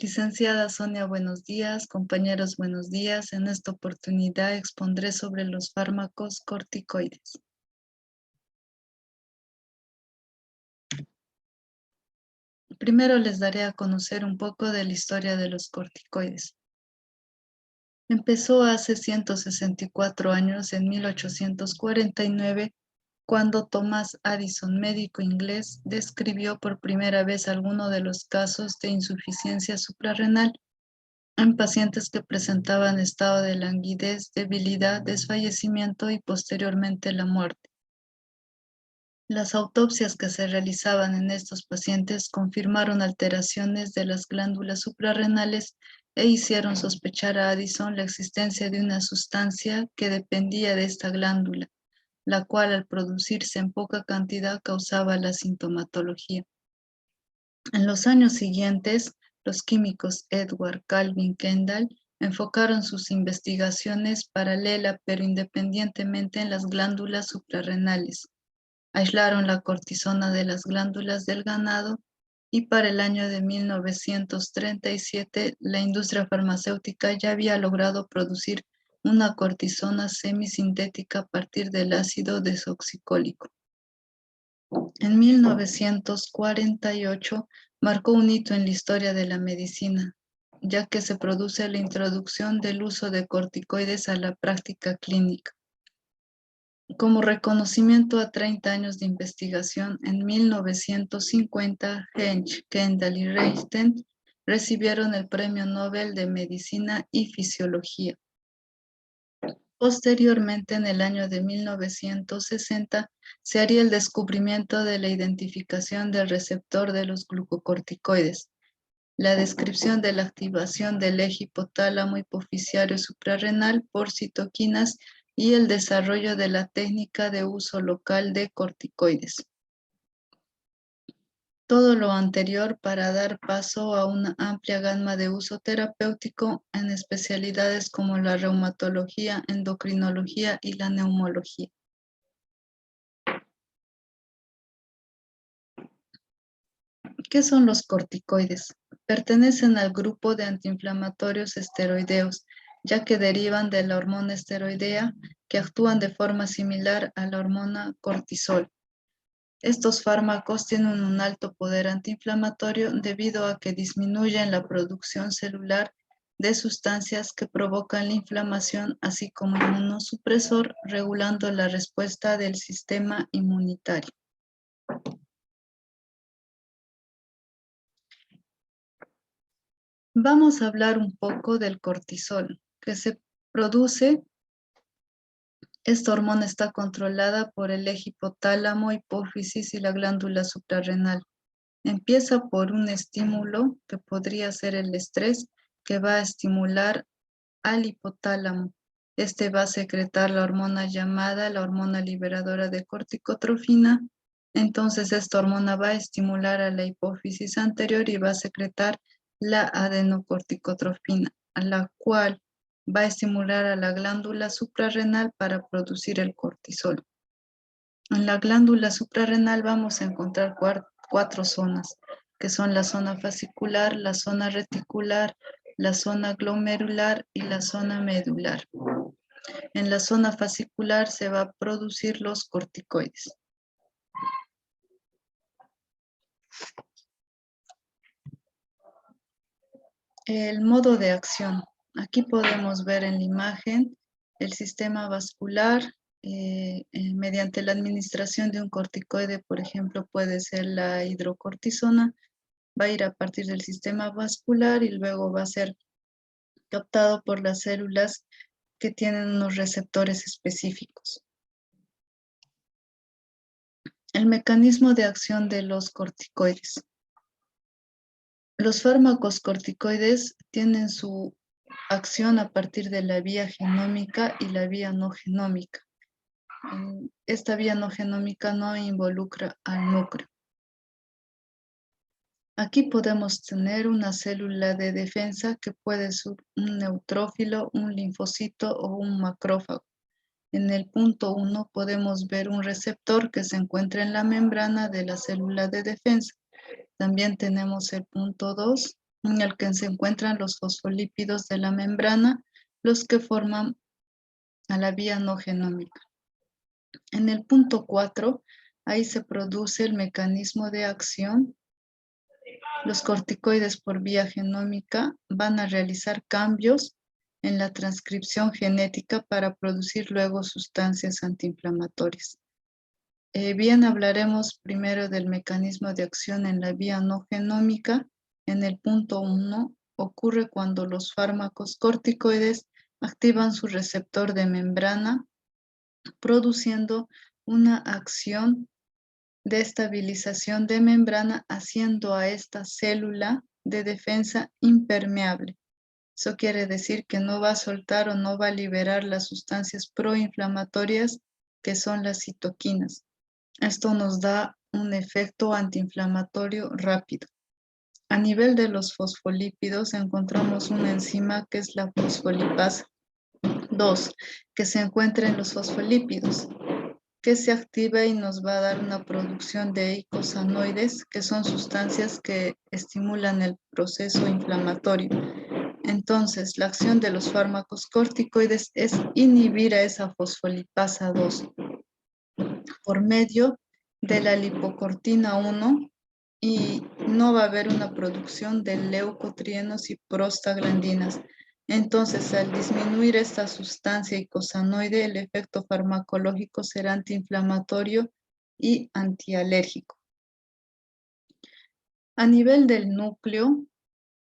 Licenciada Sonia, buenos días. Compañeros, buenos días. En esta oportunidad expondré sobre los fármacos corticoides. Primero les daré a conocer un poco de la historia de los corticoides. Empezó hace 164 años, en 1849, cuando Thomas Addison, médico inglés, describió por primera vez algunos de los casos de insuficiencia suprarrenal en pacientes que presentaban estado de languidez, debilidad, desfallecimiento y posteriormente la muerte. Las autopsias que se realizaban en estos pacientes confirmaron alteraciones de las glándulas suprarrenales e hicieron sospechar a Addison la existencia de una sustancia que dependía de esta glándula, la cual al producirse en poca cantidad causaba la sintomatología. En los años siguientes, los químicos Edward Calvin Kendall enfocaron sus investigaciones paralela pero independientemente en las glándulas suprarrenales. Aislaron la cortisona de las glándulas del ganado y para el año de 1937 la industria farmacéutica ya había logrado producir una cortisona semisintética a partir del ácido desoxicólico. En 1948 marcó un hito en la historia de la medicina, ya que se produce la introducción del uso de corticoides a la práctica clínica. Como reconocimiento a 30 años de investigación, en 1950, Hensch, Kendall y Reichten recibieron el Premio Nobel de Medicina y Fisiología. Posteriormente, en el año de 1960, se haría el descubrimiento de la identificación del receptor de los glucocorticoides, la descripción de la activación del eje hipotálamo hipoficiario suprarrenal por citoquinas y el desarrollo de la técnica de uso local de corticoides. Todo lo anterior para dar paso a una amplia gama de uso terapéutico en especialidades como la reumatología, endocrinología y la neumología. ¿Qué son los corticoides? Pertenecen al grupo de antiinflamatorios esteroideos, ya que derivan de la hormona esteroidea que actúan de forma similar a la hormona cortisol. Estos fármacos tienen un alto poder antiinflamatorio debido a que disminuyen la producción celular de sustancias que provocan la inflamación, así como inmunosupresor, regulando la respuesta del sistema inmunitario. Vamos a hablar un poco del cortisol, que se produce. Esta hormona está controlada por el eje hipotálamo, hipófisis y la glándula suprarrenal. Empieza por un estímulo que podría ser el estrés, que va a estimular al hipotálamo. Este va a secretar la hormona llamada la hormona liberadora de corticotrofina. Entonces esta hormona va a estimular a la hipófisis anterior y va a secretar la adenocorticotrofina, a la cual va a estimular a la glándula suprarrenal para producir el cortisol. En la glándula suprarrenal vamos a encontrar cuatro zonas, que son la zona fascicular, la zona reticular, la zona glomerular y la zona medular. En la zona fascicular se va a producir los corticoides. El modo de acción. Aquí podemos ver en la imagen el sistema vascular mediante la administración de un corticoide, por ejemplo, puede ser la hidrocortisona, va a ir a partir del sistema vascular y luego va a ser captado por las células que tienen unos receptores específicos. El mecanismo de acción de los corticoides. Los fármacos corticoides tienen su acción a partir de la vía genómica y la vía no genómica. Esta vía no genómica no involucra al núcleo. Aquí podemos tener una célula de defensa que puede ser un neutrófilo, un linfocito o un macrófago. En el punto 1 podemos ver un receptor que se encuentra en la membrana de la célula de defensa. También tenemos el punto 2, en el que se encuentran los fosfolípidos de la membrana, los que forman a la vía no genómica. En el punto 4, ahí se produce el mecanismo de acción. Los corticoides por vía genómica van a realizar cambios en la transcripción genética para producir luego sustancias antiinflamatorias. Bien, hablaremos primero del mecanismo de acción en la vía no genómica. En el punto 1, ocurre cuando los fármacos corticoides activan su receptor de membrana, produciendo una acción de estabilización de membrana, haciendo a esta célula de defensa impermeable. Eso quiere decir que no va a soltar o no va a liberar las sustancias proinflamatorias que son las citoquinas. Esto nos da un efecto antiinflamatorio rápido. A nivel de los fosfolípidos encontramos una enzima que es la fosfolipasa 2, que se encuentra en los fosfolípidos, que se activa y nos va a dar una producción de eicosanoides, que son sustancias que estimulan el proceso inflamatorio. Entonces, la acción de los fármacos corticoides es inhibir a esa fosfolipasa 2 por medio de la lipocortina 1 y no va a haber una producción de leucotrienos y prostaglandinas. Entonces, al disminuir esta sustancia eicosanoide, el efecto farmacológico será antiinflamatorio y antialérgico. A nivel del núcleo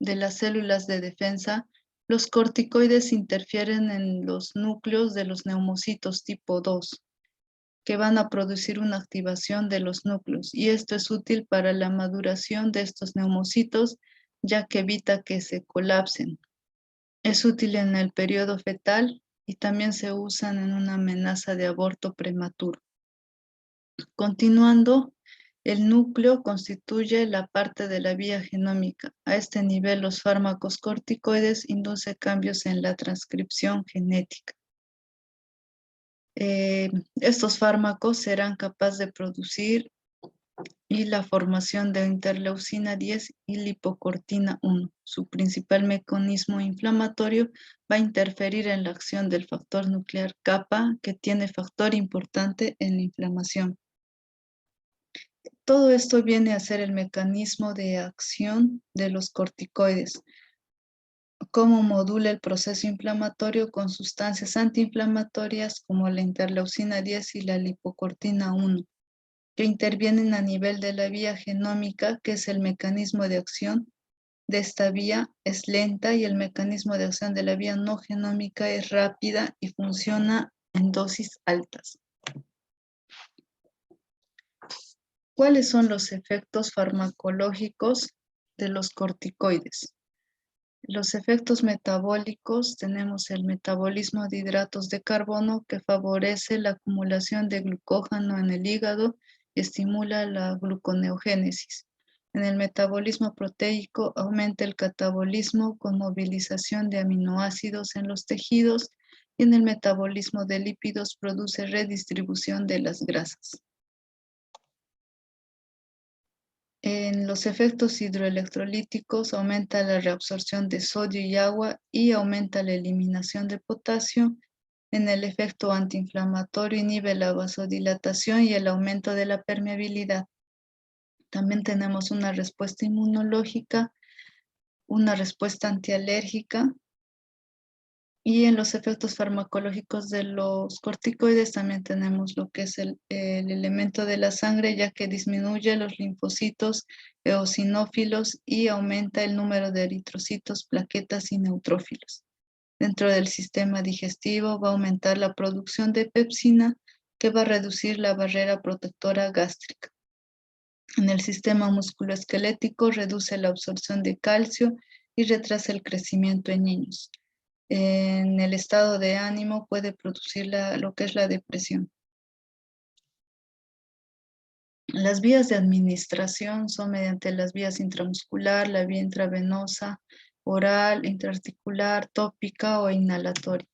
de las células de defensa, los corticoides interfieren en los núcleos de los neumocitos tipo 2, que van a producir una activación de los núcleos, y esto es útil para la maduración de estos neumocitos, ya que evita que se colapsen. Es útil en el periodo fetal y también se usan en una amenaza de aborto prematuro. Continuando, el núcleo constituye la parte de la vía genómica. A este nivel, los fármacos corticoides inducen cambios en la transcripción genética. Estos fármacos serán capaces de producir y la formación de interleucina 10 y lipocortina 1. Su principal mecanismo inflamatorio va a interferir en la acción del factor nuclear kappa, que tiene factor importante en la inflamación. Todo esto viene a ser el mecanismo de acción de los corticoides, cómo modula el proceso inflamatorio con sustancias antiinflamatorias como la interleucina 10 y la lipocortina 1, que intervienen a nivel de la vía genómica, que es el mecanismo de acción de esta vía es lenta, y el mecanismo de acción de la vía no genómica es rápida y funciona en dosis altas. ¿Cuáles son los efectos farmacológicos de los corticoides? Los efectos metabólicos: tenemos el metabolismo de hidratos de carbono, que favorece la acumulación de glucógeno en el hígado y estimula la gluconeogénesis. En el metabolismo proteico aumenta el catabolismo con movilización de aminoácidos en los tejidos, y en el metabolismo de lípidos produce redistribución de las grasas. En los efectos hidroelectrolíticos aumenta la reabsorción de sodio y agua y aumenta la eliminación de potasio. En el efecto antiinflamatorio inhibe la vasodilatación y el aumento de la permeabilidad. También tenemos una respuesta inmunológica, una respuesta antialérgica. Y en los efectos farmacológicos de los corticoides también tenemos lo que es el elemento de la sangre, ya que disminuye los linfocitos eosinófilos y aumenta el número de eritrocitos, plaquetas y neutrófilos. Dentro del sistema digestivo va a aumentar la producción de pepsina, que va a reducir la barrera protectora gástrica. En el sistema musculoesquelético reduce la absorción de calcio y retrasa el crecimiento en niños. En el estado de ánimo puede producir lo que es la depresión. Las vías de administración son mediante las vías intramuscular, la vía intravenosa, oral, intraarticular, tópica o inhalatoria.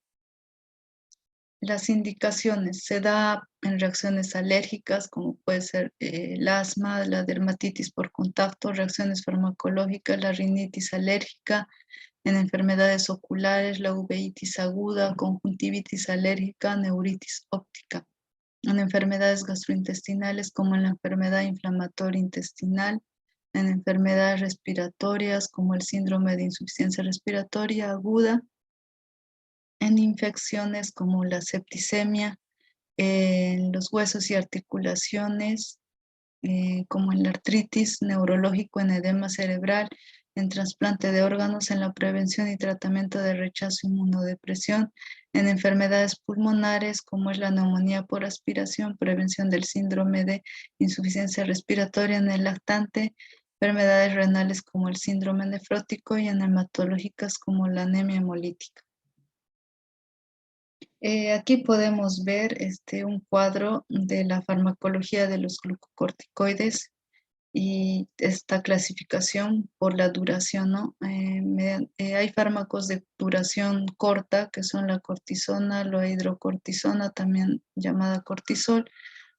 Las indicaciones se da en reacciones alérgicas, como puede ser el asma, la dermatitis por contacto, reacciones farmacológicas, la rinitis alérgica, en enfermedades oculares, la uveitis aguda, conjuntivitis alérgica, neuritis óptica, en enfermedades gastrointestinales como en la enfermedad inflamatoria intestinal, en enfermedades respiratorias como el síndrome de insuficiencia respiratoria aguda, en infecciones como la septicemia, en los huesos y articulaciones, como en la artritis, neurológico, en edema cerebral, en trasplante de órganos, en la prevención y tratamiento de rechazo inmunodepresión, en enfermedades pulmonares como es la neumonía por aspiración, prevención del síndrome de insuficiencia respiratoria en el lactante, enfermedades renales como el síndrome nefrótico y en hematológicas como la anemia hemolítica. Aquí podemos ver un cuadro de la farmacología de los glucocorticoides y esta clasificación por la duración, ¿no? Hay fármacos de duración corta, que son la cortisona, la hidrocortisona, también llamada cortisol,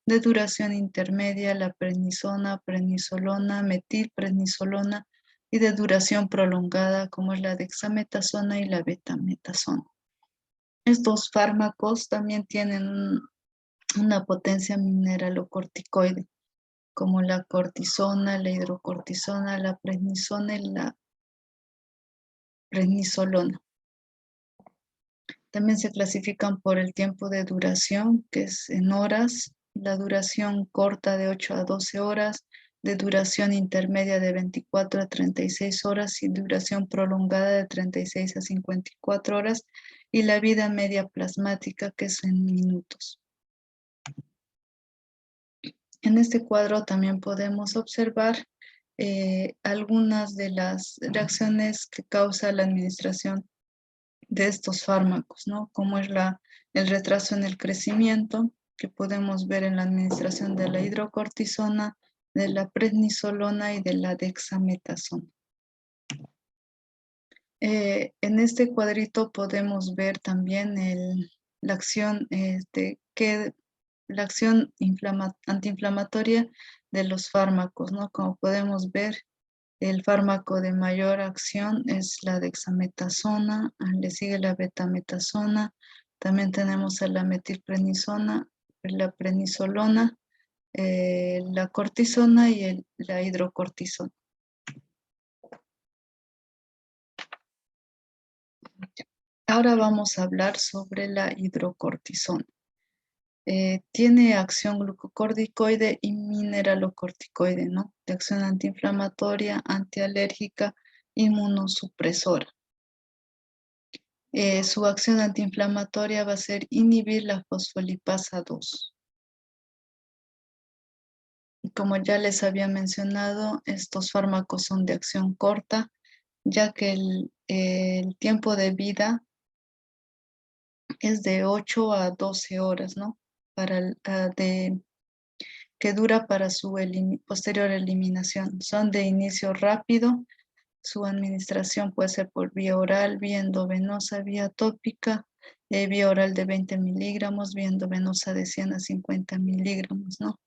de duración intermedia, la prednisona, prednisolona, metilprednisolona, y de duración prolongada, como es la dexametasona y la betametasona. Estos fármacos también tienen una potencia mineralocorticoide, como la cortisona, la hidrocortisona, la prednisona y la prednisolona. También se clasifican por el tiempo de duración, que es en horas, la duración corta de 8 a 12 horas, de duración intermedia de 24 a 36 horas y duración prolongada de 36 a 54 horas, y la vida media plasmática, que es en minutos. En este cuadro también podemos observar algunas de las reacciones que causa la administración de estos fármacos, ¿no? Como es el retraso en el crecimiento, que podemos ver en la administración de la hidrocortisona, de la prednisolona y de la dexametasona. En este cuadrito podemos ver también la acción, la acción antiinflamatoria de los fármacos, ¿no? Como podemos ver, el fármaco de mayor acción es la dexametasona, le sigue la betametasona, también tenemos a la metilprednisona, la prednisolona, la cortisona y la hidrocortisona. Ahora vamos a hablar sobre la hidrocortisona. Tiene acción glucocorticoide y mineralocorticoide, ¿no? De acción antiinflamatoria, antialérgica, inmunosupresora. Su acción antiinflamatoria va a ser inhibir la fosfolipasa 2. Y como ya les había mencionado, estos fármacos son de acción corta, ya que el tiempo de vida es de 8 a 12 horas, ¿no? Que dura para su posterior eliminación. Son de inicio rápido. Su administración puede ser por vía oral, vía endovenosa, vía tópica, vía oral de 20 miligramos, vía endovenosa de 100 a 50 miligramos, ¿no?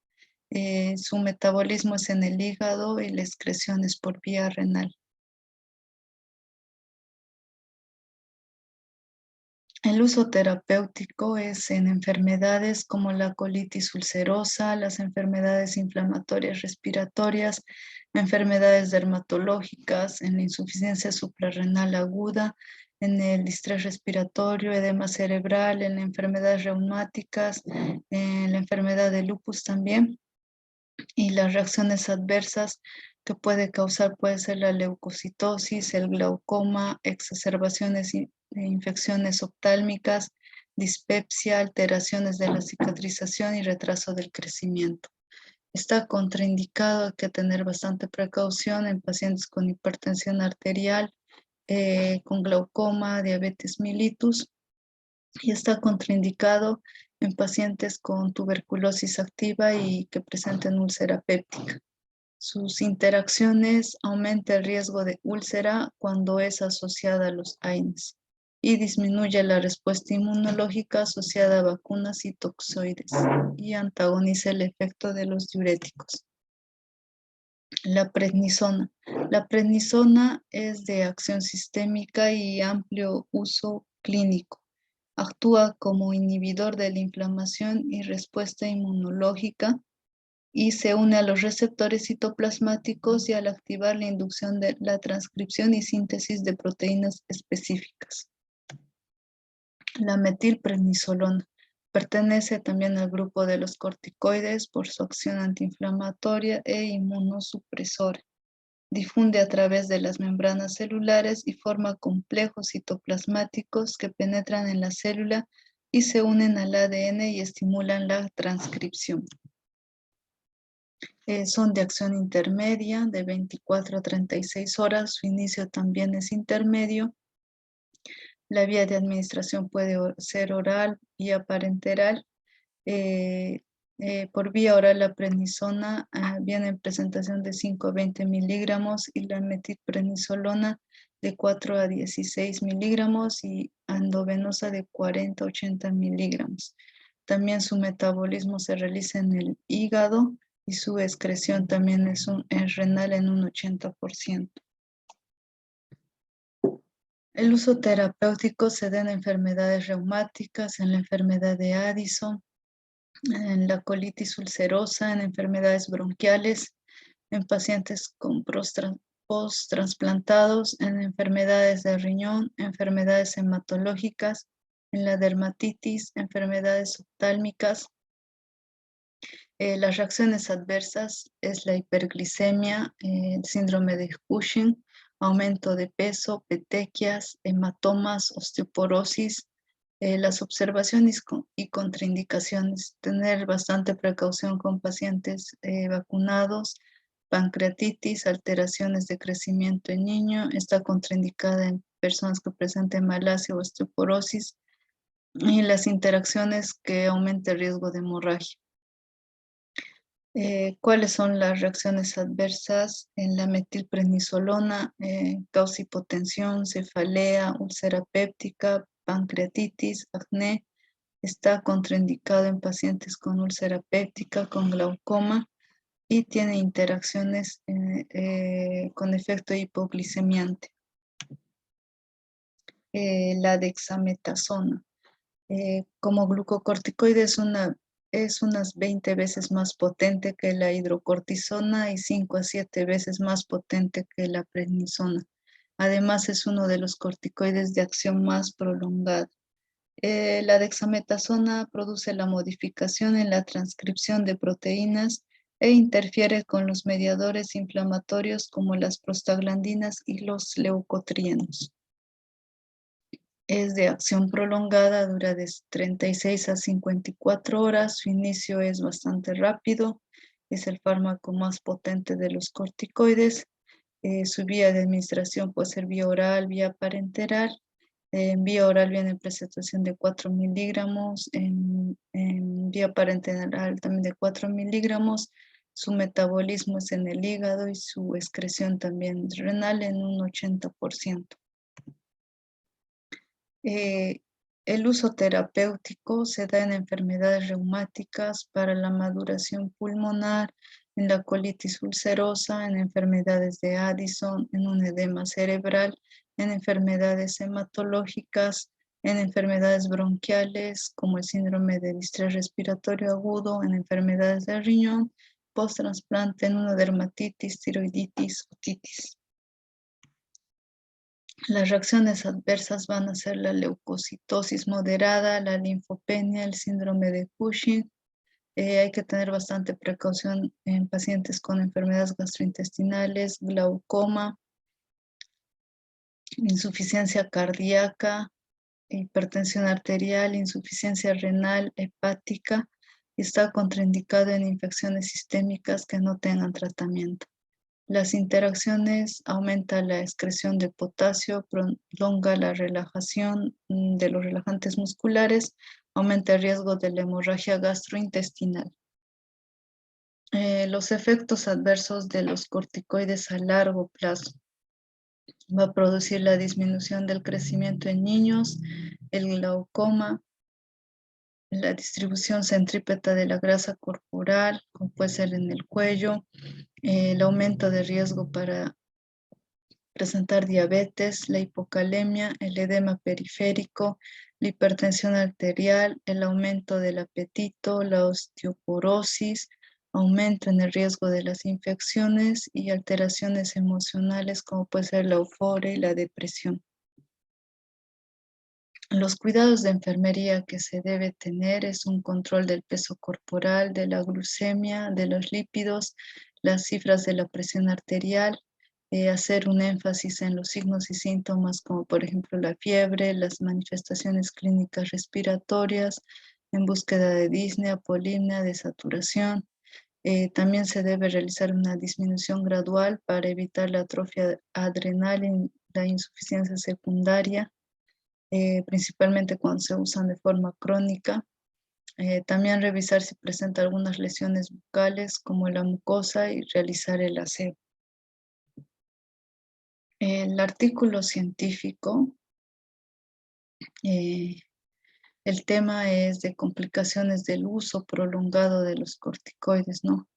Su metabolismo es en el hígado y la excreción es por vía renal. El uso terapéutico es en enfermedades como la colitis ulcerosa, las enfermedades inflamatorias respiratorias, enfermedades dermatológicas, en la insuficiencia suprarrenal aguda, en el distrés respiratorio, edema cerebral, en enfermedades reumáticas, en la enfermedad de lupus también. Y las reacciones adversas que puede causar puede ser la leucocitosis, el glaucoma, exacerbaciones de infecciones oftálmicas, dispepsia, alteraciones de la cicatrización y retraso del crecimiento. Está contraindicado, hay que tener bastante precaución en pacientes con hipertensión arterial, con glaucoma, diabetes mellitus, y está contraindicado en pacientes con tuberculosis activa y que presenten úlcera péptica. Sus interacciones aumenta el riesgo de úlcera cuando es asociada a los AINES. y disminuye la respuesta inmunológica asociada a vacunas y toxoides y antagoniza el efecto de los diuréticos. La prednisona. La prednisona es de acción sistémica y amplio uso clínico. Actúa como inhibidor de la inflamación y respuesta inmunológica y se une a los receptores citoplasmáticos y al activar la inducción de la transcripción y síntesis de proteínas específicas. La metilprednisolona pertenece también al grupo de los corticoides por su acción antiinflamatoria e inmunosupresora. Difunde a través de las membranas celulares y forma complejos citoplasmáticos que penetran en la célula y se unen al ADN y estimulan la transcripción. Son de acción intermedia, de 24 a 36 horas. Su inicio también es intermedio. La vía de administración puede ser oral, vía parenteral. Por vía oral la prednisona viene en presentación de 5 a 20 miligramos y la metilprednisolona de 4 a 16 miligramos y endovenosa de 40 a 80 miligramos. También su metabolismo se realiza en el hígado y su excreción también es renal en un 80%. El uso terapéutico se da en enfermedades reumáticas, en la enfermedad de Addison, en la colitis ulcerosa, en enfermedades bronquiales, en pacientes con post-trasplantados, en enfermedades de riñón, enfermedades hematológicas, en la dermatitis, enfermedades oftálmicas. Las reacciones adversas es la hiperglicemia, el síndrome de Cushing, aumento de peso, petequias, hematomas, osteoporosis. Las observaciones y contraindicaciones, tener bastante precaución con pacientes vacunados, pancreatitis, alteraciones de crecimiento en niño, está contraindicada en personas que presenten malasia o osteoporosis, y las interacciones que aumenten el riesgo de hemorragia. ¿Cuáles son las reacciones adversas? En la metilprednisolona, causa hipotensión, cefalea, úlcera péptica, pancreatitis, acné. Está contraindicado en pacientes con úlcera péptica, con glaucoma y tiene interacciones con efecto hipoglicemiante. La dexametasona. Como glucocorticoide es unas 20 veces más potente que la hidrocortisona y 5 a 7 veces más potente que la prednisona. Además, es uno de los corticoides de acción más prolongada. La dexametasona produce la modificación en la transcripción de proteínas e interfiere con los mediadores inflamatorios como las prostaglandinas y los leucotrienos. Es de acción prolongada, dura de 36 a 54 horas, su inicio es bastante rápido, es el fármaco más potente de los corticoides. Su vía de administración puede ser vía oral, vía parenteral. En vía oral viene en presentación de 4 miligramos, en vía parenteral también de 4 miligramos. Su metabolismo es en el hígado y su excreción también renal en un 80%. El uso terapéutico se da en enfermedades reumáticas, para la maduración pulmonar, en la colitis ulcerosa, en enfermedades de Addison, en un edema cerebral, en enfermedades hematológicas, en enfermedades bronquiales como el síndrome de distrés respiratorio agudo, en enfermedades del riñón, post-trasplante, en una dermatitis, tiroiditis, otitis. Las reacciones adversas van a ser la leucocitosis moderada, la linfopenia, el síndrome de Cushing. Hay que tener bastante precaución en pacientes con enfermedades gastrointestinales, glaucoma, insuficiencia cardíaca, hipertensión arterial, insuficiencia renal, hepática, y está contraindicado en infecciones sistémicas que no tengan tratamiento. Las interacciones aumentan la excreción de potasio, prolonga la relajación de los relajantes musculares, aumenta el riesgo de la hemorragia gastrointestinal. Los efectos adversos de los corticoides a largo plazo. Va a producir la disminución del crecimiento en niños, el glaucoma, la distribución centrípeta de la grasa corporal, como puede ser en el cuello, el aumento de riesgo para presentar diabetes, la hipocalemia, el edema periférico, la hipertensión arterial, el aumento del apetito, la osteoporosis, aumento en el riesgo de las infecciones y alteraciones emocionales como puede ser la euforia y la depresión. Los cuidados de enfermería que se debe tener es un control del peso corporal, de la glucemia, de los lípidos, las cifras de la presión arterial, hacer un énfasis en los signos y síntomas como por ejemplo la fiebre, las manifestaciones clínicas respiratorias, en búsqueda de disnea, polimnia, de saturación. También se debe realizar una disminución gradual para evitar la atrofia adrenal y la insuficiencia secundaria, principalmente cuando se usan de forma crónica. También revisar si presenta algunas lesiones bucales como la mucosa y realizar el aseo. El artículo científico, eh, el tema es de complicaciones del uso prolongado de los corticoides, ¿no?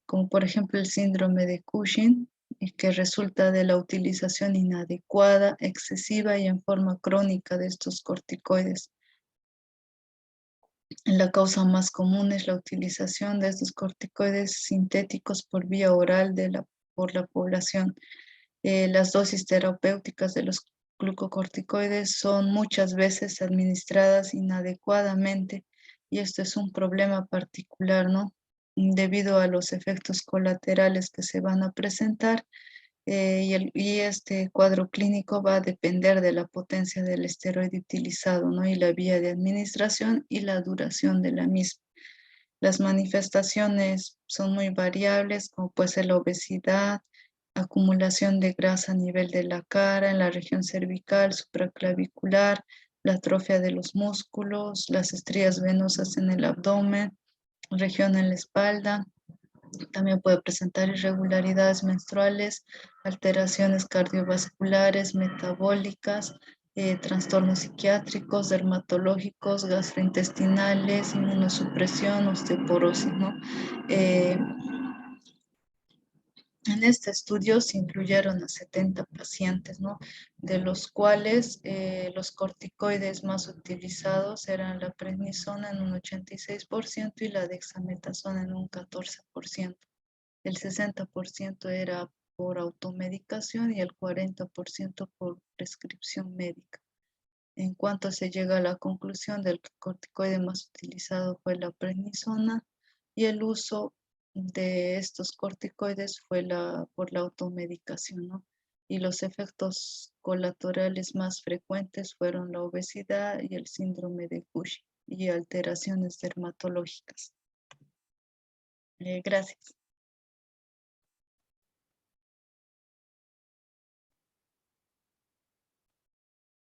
Como por ejemplo el síndrome de Cushing, que resulta de la utilización inadecuada, excesiva y en forma crónica de estos corticoides. La causa más común es la utilización de estos corticoides sintéticos por vía oral por la población. Las dosis terapéuticas de los glucocorticoides son muchas veces administradas inadecuadamente y esto es un problema particular, ¿no? Debido a los efectos colaterales que se van a presentar, y este cuadro clínico va a depender de la potencia del esteroide utilizado, ¿no? Y la vía de administración y la duración de la misma. Las manifestaciones son muy variables, como puede ser la obesidad, acumulación de grasa a nivel de la cara, en la región cervical, supraclavicular, la atrofia de los músculos, las estrías venosas en el abdomen, región en la espalda. También puede presentar irregularidades menstruales, alteraciones cardiovasculares, metabólicas, trastornos psiquiátricos, dermatológicos, gastrointestinales, inmunosupresión, osteoporosis, ¿no? Eh, en este estudio se incluyeron a 70 pacientes, ¿no? De los cuales los corticoides más utilizados eran la prednisona en un 86% y la dexametasona en un 14%. El 60% era por automedicación y el 40% por prescripción médica. En cuanto se llega a la conclusión del que el corticoide más utilizado fue la prednisona y el uso de estos corticoides fue por la automedicación, ¿no? Y los efectos colaterales más frecuentes fueron la obesidad y el síndrome de Cushing y alteraciones dermatológicas. Gracias.